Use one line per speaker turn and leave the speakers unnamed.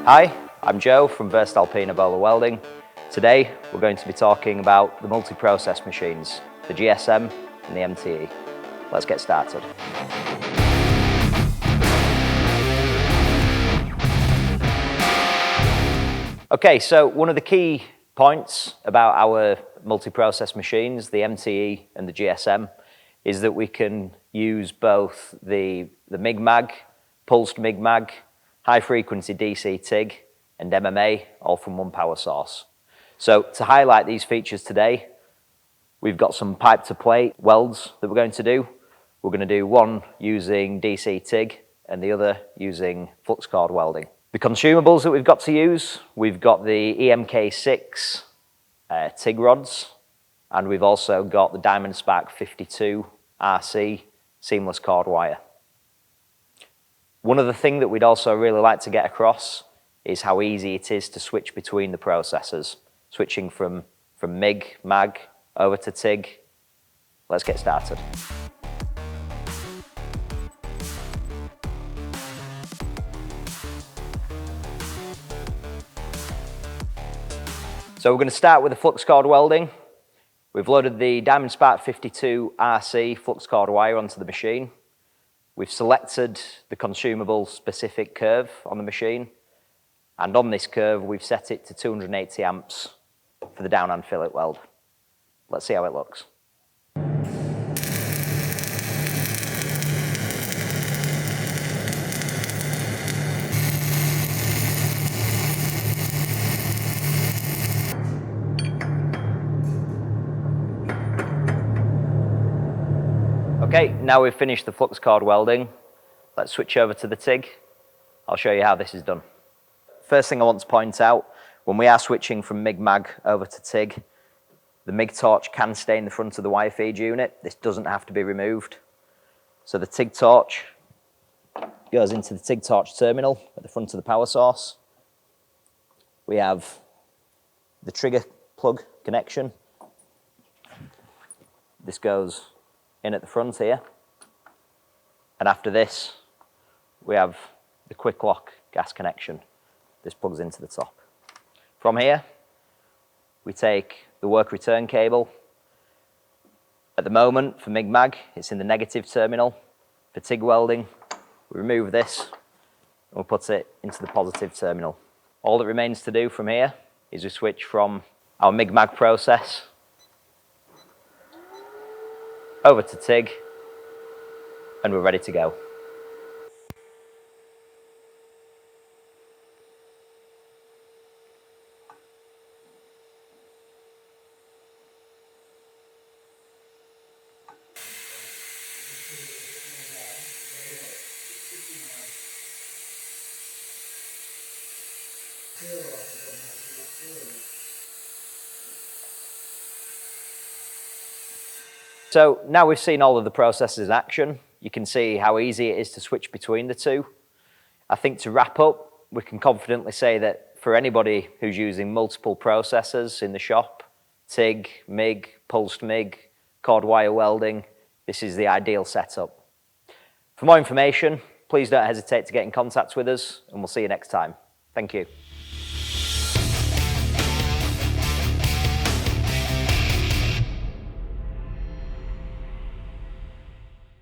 Hi, I'm Joe from voestalpine Bowler Welding. Today we're going to be talking about the multi-process machines, the GSM and the MTE. Let's get started. Okay, so one of the key points about our multi-process machines, the MTE and the GSM, is that we can use both the MIG-MAG, pulsed MIG-MAG, high-frequency DC TIG, and MMA, all from one power source. So to highlight these features today, we've got some pipe-to-plate welds that we're going to do. We're going to do one using DC TIG and the other using flux cord welding. The consumables that we've got to use, we've got the EMK6 TIG rods, and we've also got the Diamond Spark 52 RC seamless cord wire. One other thing that we'd also really like to get across is how easy it is to switch between the processors, switching from MIG, MAG, over to TIG. Let's get started. So we're going to start with the flux cord welding. We've loaded the Diamond Spark 52 RC flux cord wire onto the machine. We've selected the consumable specific curve on the machine, and on this curve we've set it to 280 amps for the downhand fillet weld. Let's see how it looks. Okay, now we've finished the flux cord welding, let's switch over to the TIG. I'll show you how this is done. First thing I want to point out, when we are switching from MIG-MAG over to TIG, the MIG torch can stay in the front of the wire feed unit. This doesn't have to be removed. So the TIG torch goes into the TIG torch terminal at the front of the power source. We have the trigger plug connection. This goes in at the front here, and after this we have the quick lock gas connection. This plugs into the top. From here we take the work return cable. At the moment for MIG-MAG it's in the negative terminal. For TIG welding we remove this and we'll put it into the positive terminal. All that remains to do from here is we switch from our MIG-MAG process over to TIG, and we're ready to go. So now we've seen all of the processes in action, you can see how easy it is to switch between the two. I think to wrap up, we can confidently say that for anybody who's using multiple processors in the shop, TIG, MIG, pulsed MIG, cord wire welding, this is the ideal setup. For more information, please don't hesitate to get in contact with us, and we'll see you next time. Thank you.